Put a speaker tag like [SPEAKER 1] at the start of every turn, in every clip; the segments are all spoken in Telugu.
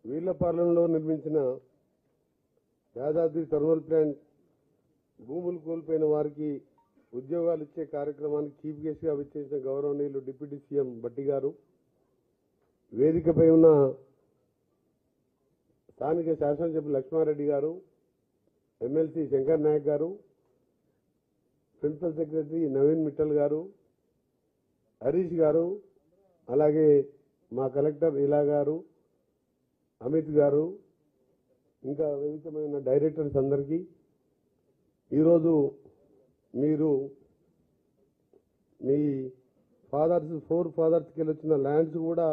[SPEAKER 1] వీళ్లపాలెంలో నిర్మించిన యాదాద్రి థర్మల్ ప్లాంట్ భూములు కోల్పోయిన వారికి ఉద్యోగాలు ఇచ్చే కార్యక్రమానికి చీఫ్ గెస్ట్ గా విచ్చేసిన గౌరవనీయులు డిప్యూటీ సీఎం భట్టి గారు, వేదికపై ఉన్న స్థానిక శాసనసభ్యులు లక్ష్మారెడ్డి గారు, ఎమ్మెల్సీ శంకర్ నాయక్ గారు, ప్రిన్సిపల్ సెక్రటరీ నవీన్ మిట్టల్ గారు, హరీష్ గారు, అలాగే మా కలెక్టర్ ఇలా గారు, అమిత్ గారు, ఇంకా వేదికపై ఉన్న డైరెక్టర్స్ అందరికీ ఈరోజు మీరు మీ ఫోర్ ఫాదర్స్కి వెళ్ళి వచ్చిన ల్యాండ్స్ కూడా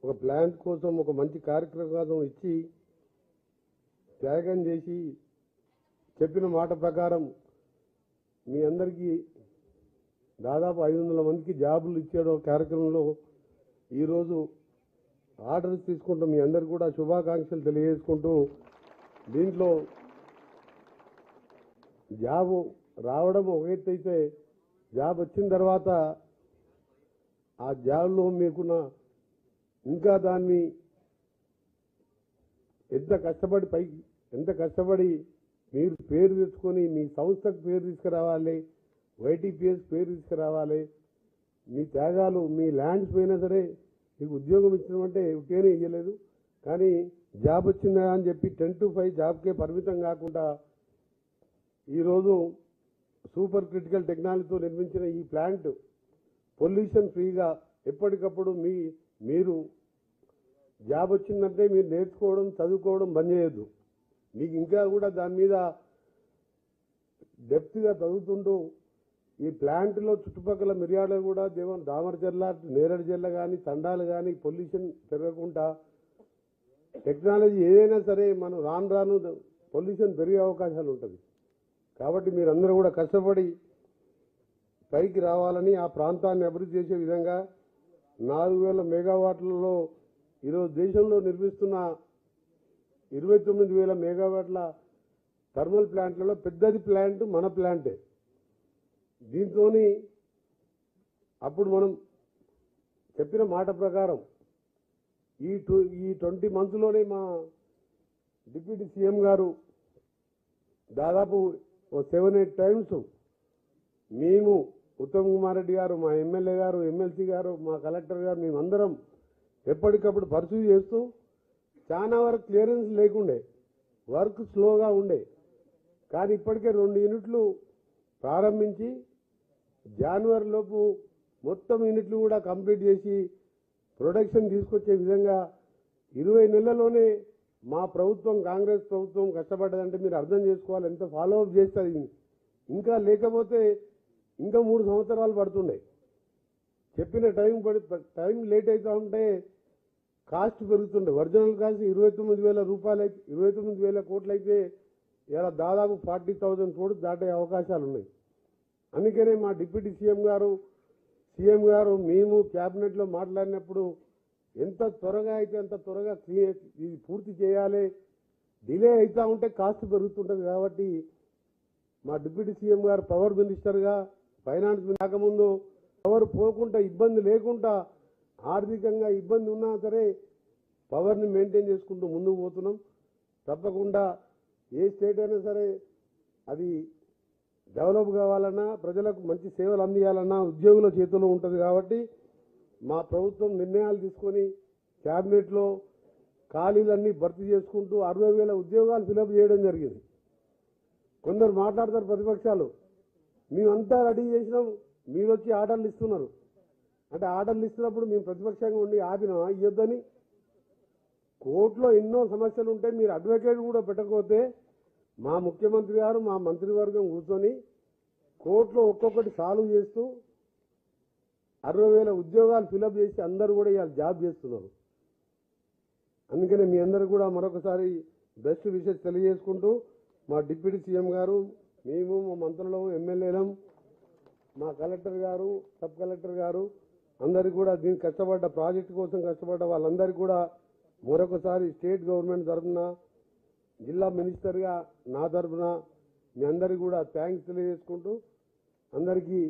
[SPEAKER 1] ఒక ప్లాంట్ కోసం ఒక మంచి కార్యక్రమం ఇచ్చి త్యాగం చేసి చెప్పిన మాట ప్రకారం మీ అందరికీ దాదాపు 500 మందికి జాబులు ఇచ్చేయడం కార్యక్రమంలో ఈరోజు ఆర్డర్స్ తీసుకుంటూ మీ అందరికీ కూడా శుభాకాంక్షలు తెలియజేసుకుంటూ, దీంట్లో జాబు రావడం ఒక ఎత్తు అయితే జాబ్ వచ్చిన తర్వాత ఆ జాబ్లో మీకున్న ఇంకా దాన్ని ఎంత కష్టపడి మీరు పేరు తెచ్చుకొని మీ సంస్థకు పేరు తీసుకురావాలి, వైటీపీఎస్ పేరు తీసుకురావాలి. మీ త్యాగాలు మీ ల్యాండ్స్ పోయినా సరే మీకు ఉద్యోగం ఇచ్చినామంటే ఉకేనే ఇవ్వలేదు, కానీ జాబ్ వచ్చిందా అని చెప్పి 10 to 5 జాబ్కే పరిమితం కాకుండా ఈరోజు సూపర్ క్రిటికల్ టెక్నాలజీతో నిర్మించిన ఈ ప్లాంట్ పొల్యూషన్ ఫ్రీగా ఎప్పటికప్పుడు మీరు జాబ్ వచ్చిందంటే మీరు నేర్చుకోవడం చదువుకోవడం బంద్ చేయొద్దు. మీకు ఇంకా కూడా దాని మీద డెప్త్గా చదువుతుంటూ ఈ ప్లాంట్లో చుట్టుపక్కల మిర్యాడలు కూడా దామరచర్ల, నేరేడు జల్ల కానీ తండాలు కానీ పొల్యూషన్ పెరగకుండా టెక్నాలజీ ఏదైనా సరే మనం రాను పొల్యూషన్ పెరిగే అవకాశాలు ఉంటుంది. కాబట్టి మీరందరూ కూడా కష్టపడి పైకి రావాలని, ఆ ప్రాంతాన్ని అభివృద్ధి చేసే విధంగా 4000 మెగావాట్లలో ఈరోజు దేశంలో నిర్మిస్తున్న 29,000 మెగావాట్ల థర్మల్ ప్లాంట్లలో పెద్దది ప్లాంట్ మన ప్లాంటే. దీంతో అప్పుడు మనం చెప్పిన మాట ప్రకారం ఈ 20 monthsలోనే మా డిప్యూటీ సీఎం గారు దాదాపు 7-8 times మేము ఉత్తమ్ కుమార్ రెడ్డి గారు, మా ఎమ్మెల్యే గారు, ఎమ్మెల్సీ గారు, మా కలెక్టర్ గారు, మేమందరం ఎప్పటికప్పుడు పర్సూ చేస్తూ చాలా వరకు క్లియరెన్స్ లేకుండే, వర్క్ స్లోగా ఉండే, కానీ ఇప్పటికే 2 యూనిట్లు ప్రారంభించి జనవరిలోపు మొత్తం యూనిట్లు కూడా కంప్లీట్ చేసి ప్రొడక్షన్ తీసుకొచ్చే విధంగా 20 నెలల్లోనే మా ప్రభుత్వం, కాంగ్రెస్ ప్రభుత్వం కష్టపడ్డదంటే మీరు అర్థం చేసుకోవాలి ఎంత ఫాలోఅప్ చేస్తుంది. ఇంకా లేకపోతే ఇంకా 3 సంవత్సరాలు పడుతుండే. చెప్పిన టైం లేట్ అవుతూ ఉంటే కాస్ట్ పెరుగుతుండే. ఒరిజినల్ కాస్ట్ 29,000 రూపాయలు అయితే 29,000 కోట్లు అయితే ఇలా దాదాపు 40,000 కోట్లు దాటే అవకాశాలు ఉన్నాయి. అందుకనే మా డిప్యూటీ సీఎం గారు మేము క్యాబినెట్లో మాట్లాడినప్పుడు ఎంత త్వరగా అయితే అంత త్వరగా ఇది పూర్తి చేయాలి, డిలే అవుతూ ఉంటే కాస్ట్ పెరుగుతుంటుంది. కాబట్టి మా డిప్యూటీ సీఎం గారు పవర్ మినిస్టర్గా ఫైనాన్స్ రాకముందు పవర్ పోకుండా ఇబ్బంది లేకుండా ఆర్థికంగా ఇబ్బంది ఉన్నా సరే పవర్ని మెయింటైన్ చేసుకుంటూ ముందుకు పోతున్నాం. తప్పకుండా ఏ స్టేట్ అయినా సరే అది డెవలప్ కావాలన్నా, ప్రజలకు మంచి సేవలు అందియాలన్నా ఉద్యోగుల చేతిలో ఉంటుంది. కాబట్టి మా ప్రభుత్వం నిర్ణయాలు తీసుకొని క్యాబినెట్లో ఖాళీలన్నీ భర్తీ చేసుకుంటూ 60,000 ఉద్యోగాలు ఫిలప్ చేయడం జరిగింది. కొందరు మాట్లాడతారు ప్రతిపక్షాలు, మేమంతా రెడీ చేసినాం, మీరు వచ్చి ఆర్డర్లు ఇస్తున్నారు అంటే ఆర్డర్లు ఇస్తున్నప్పుడు మేము ప్రతిపక్షంగా ఉండి ఆపినా ఇవ్వద్దని. కోర్టులో ఎన్నో సమస్యలు ఉంటే మీరు అడ్వకేట్ కూడా పెట్టకపోతే మా ముఖ్యమంత్రి గారు, మా మంత్రివర్గం కూర్చొని కోర్టులో ఒక్కొక్కటి సాల్వ్ చేస్తూ 60,000 ఉద్యోగాలు ఫిలప్ చేసి అందరూ కూడా ఇవాళ జాబ్ చేస్తున్నారు. అందుకనే మీ అందరూ కూడా మరొకసారి బెస్ట్ విషెస్ తెలియజేసుకుంటూ మా డిప్యూటీ సీఎం గారు, మేము, మా మంత్రులం, ఎమ్మెల్యేలం, మా కలెక్టర్ గారు, సబ్ కలెక్టర్ గారు అందరికీ కూడా దీనికి కష్టపడ్డ ప్రాజెక్టు కోసం కష్టపడ్డ వాళ్ళందరికీ కూడా మరొకసారి స్టేట్ గవర్నమెంట్ తరఫున, జిల్లా మినిస్టర్గా నా తరఫున మీ అందరికీ కూడా థ్యాంక్స్ తెలియజేసుకుంటూ అందరికీ